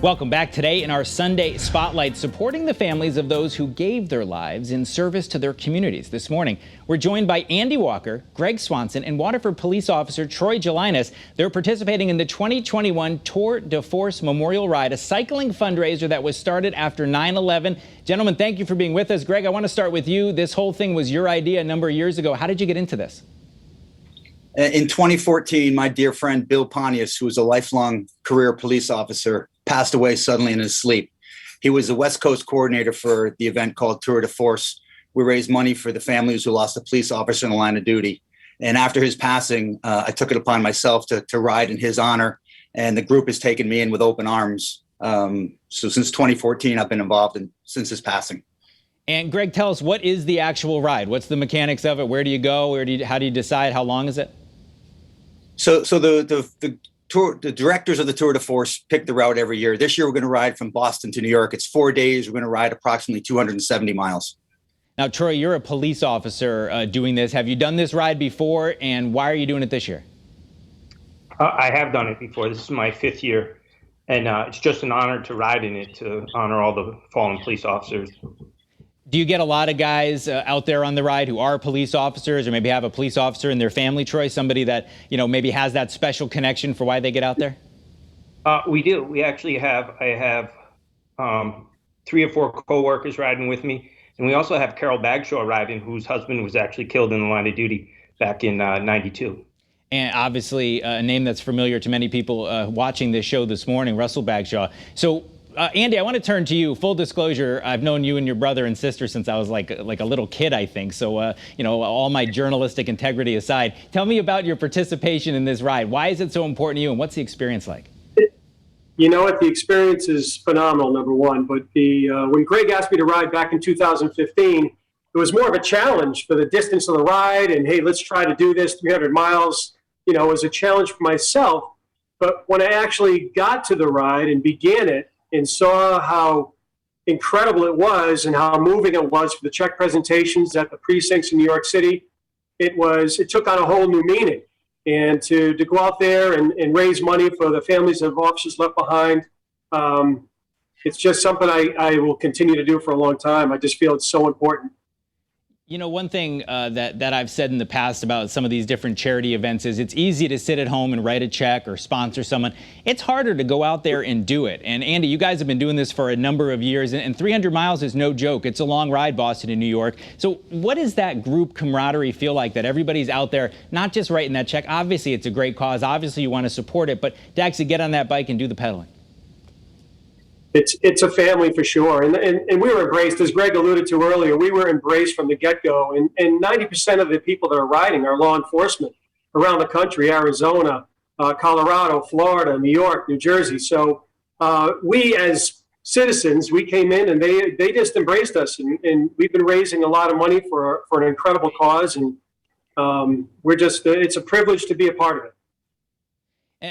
Welcome back. Today in our Sunday Spotlight, supporting the families of those who gave their lives in service to their communities. This morning, we're joined by Andy Walker, Greg Swanson, and Waterford Police Officer Troy Gelinas. They're participating in the 2021 Tour de Force Memorial Ride, a cycling fundraiser that was started after 9/11. Gentlemen, thank you for being with us. Greg, I want to start with you. This whole thing was your idea a number of years ago. How did you get into this? In 2014, my dear friend Bill Pontius, who was a lifelong career police officer, passed away suddenly in his sleep. He was the West Coast coordinator for the event called Tour de Force. We raised money for the families who lost a police officer in the line of duty. And after his passing, I took it upon myself to ride in his honor. And the group has taken me in with open arms. So since 2014, I've been involved since his passing. And Greg, tell us, what is the actual ride? What's the mechanics of it? Where do you go? How do you decide? How long is it? So the directors of the Tour de Force pick the route every year. This year, we're going to ride from Boston to New York. It's 4 days. We're going to ride approximately 270 miles. Now, Troy, you're a police officer doing this. Have you done this ride before, and why are you doing it this year? I have done it before. This is my 5th year, and it's just an honor to ride in it, to honor all the fallen police officers. Do you get a lot of guys out there on the ride who are police officers, or maybe have a police officer in their family, Troy, somebody that, maybe has that special connection for why they get out there? We do. We actually I have 3 or 4 co-workers riding with me. And we also have Carol Bagshaw riding, whose husband was actually killed in the line of duty back in 92. And obviously a name that's familiar to many people watching this show this morning, Russell Bagshaw. So, Andy, I want to turn to you. Full disclosure, I've known you and your brother and sister since I was like a little kid, I think. So, all my journalistic integrity aside, tell me about your participation in this ride. Why is it so important to you, and what's the experience like? You know what? The experience is phenomenal, number one. But when Greg asked me to ride back in 2015, it was more of a challenge for the distance of the ride. And, hey, let's try to do this 300 miles. It was a challenge for myself. But when I actually got to the ride and began it, and saw how incredible it was and how moving it was for the check presentations at the precincts in New York City, it took on a whole new meaning. And to go out there and raise money for the families of officers left behind, it's just something I will continue to do for a long time. I just feel it's so important. One thing that I've said in the past about some of these different charity events is it's easy to sit at home and write a check or sponsor someone. It's harder to go out there and do it. And Andy, you guys have been doing this for a number of years, and 300 miles is no joke. It's a long ride, Boston to New York. So what does that group camaraderie feel like, that everybody's out there, not just writing that check? Obviously, it's a great cause. Obviously, you want to support it, but to actually get on that bike and do the pedaling. It's a family for sure. And we were embraced, as Greg alluded to earlier, we were embraced from the get-go. And 90% of the people that are riding are law enforcement around the country: Arizona, Colorado, Florida, New York, New Jersey. So we as citizens, we came in and they just embraced us. And we've been raising a lot of money for an incredible cause. And it's a privilege to be a part of it.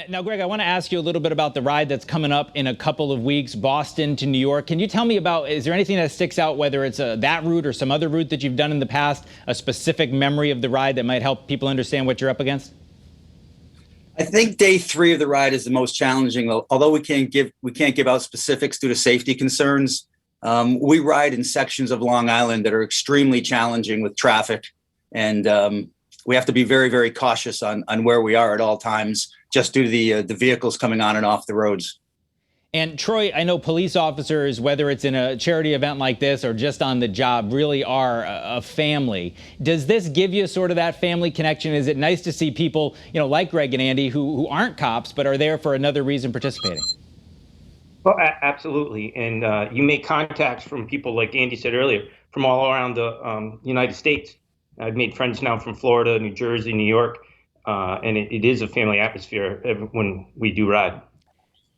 Now, Greg, I want to ask you a little bit about the ride that's coming up in a couple of weeks, Boston to New York. Can you tell me is there anything that sticks out, whether it's that route or some other route that you've done in the past, a specific memory of the ride that might help people understand what you're up against? I think day 3 of the ride is the most challenging. Although we can't give out specifics due to safety concerns. We ride in sections of Long Island that are extremely challenging with traffic, and we have to be very, very cautious on where we are at all times, just due to the vehicles coming on and off the roads. And Troy, I know police officers, whether it's in a charity event like this or just on the job, really are a family. Does this give you sort of that family connection? Is it nice to see people, like Greg and Andy, who aren't cops but are there for another reason participating? Well, absolutely. And you make contacts from people, like Andy said earlier, from all around the United States. I've made friends now from Florida, New Jersey, New York, and it is a family atmosphere when we do ride.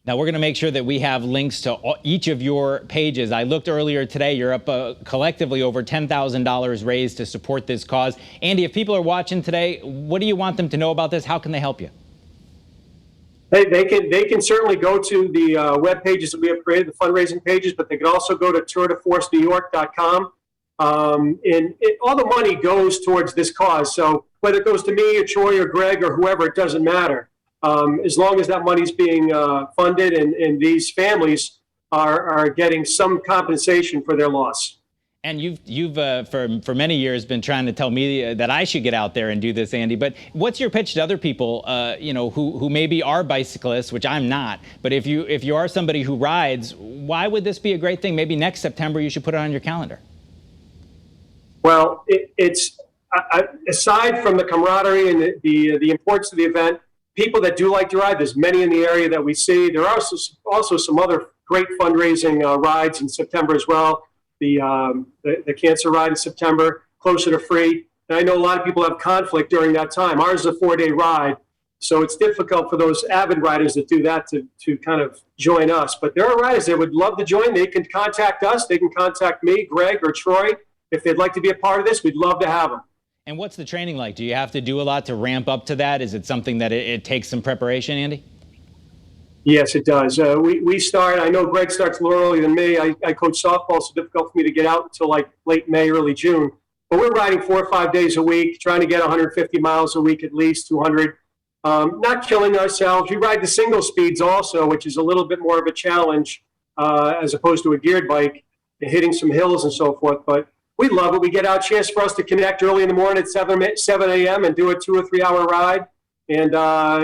Now, we're going to make sure that we have links to each of your pages. I looked earlier today. You're up collectively over $10,000 raised to support this cause. Andy, if people are watching today, what do you want them to know about this? How can they help you? They can certainly go to the web pages that we have created, the fundraising pages, but they can also go to tourdeforcenewyork.com. And all the money goes towards this cause. So whether it goes to me or Troy or Greg or whoever, it doesn't matter. as long as that money's being funded and these families are getting some compensation for their loss. And you've for many years been trying to tell me that I should get out there and do this, Andy. But what's your pitch to other people, who maybe are bicyclists, which I'm not. But if you are somebody who rides, why would this be a great thing? Maybe next September you should put it on your calendar. Well, it's aside from the camaraderie and the importance of the event, people that do like to ride, there's many in the area that we see. There are also some other great fundraising rides in September as well. The cancer ride in September, closer to free. And I know a lot of people have conflict during that time. Ours is a 4-day ride, so it's difficult for those avid riders that do that to kind of join us. But there are riders that would love to join. They can contact us. They can contact me, Greg, or Troy. If they'd like to be a part of this, we'd love to have them. And what's the training like? Do you have to do a lot to ramp up to that? Is it something that it takes some preparation, Andy? Yes, it does. We start, I know Greg starts a little earlier than me. I coach softball, so it's difficult for me to get out until like late May, early June. But we're riding 4 or 5 days a week, trying to get 150 miles a week at least, 200. Not killing ourselves. We ride the single speeds also, which is a little bit more of a challenge as opposed to a geared bike, hitting some hills and so forth. But we love it. We get out, chance for us to connect early in the morning at 7 a.m. and do a 2 or 3 hour ride. And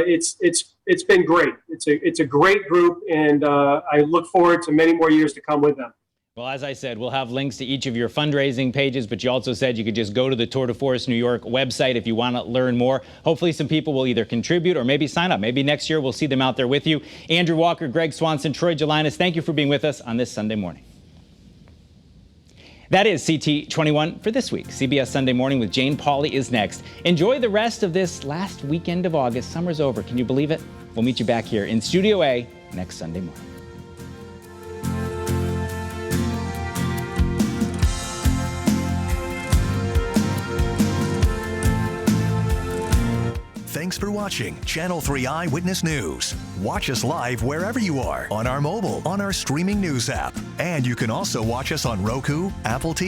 it's been great. It's a great group, and I look forward to many more years to come with them. Well, as I said, we'll have links to each of your fundraising pages, but you also said you could just go to the Tour de Force New York website if you want to learn more. Hopefully some people will either contribute or maybe sign up. Maybe next year we'll see them out there with you. Andrew Walker, Greg Swanson, Troy Gelinas, thank you for being with us on this Sunday morning. That is CT21 for this week. CBS Sunday Morning with Jane Pauley is next. Enjoy the rest of this last weekend of August. Summer's over. Can you believe it? We'll meet you back here in Studio A next Sunday morning. Thanks for watching Channel 3 Eyewitness News. Watch us live wherever you are on our mobile, on our streaming news app. And you can also watch us on Roku, Apple TV.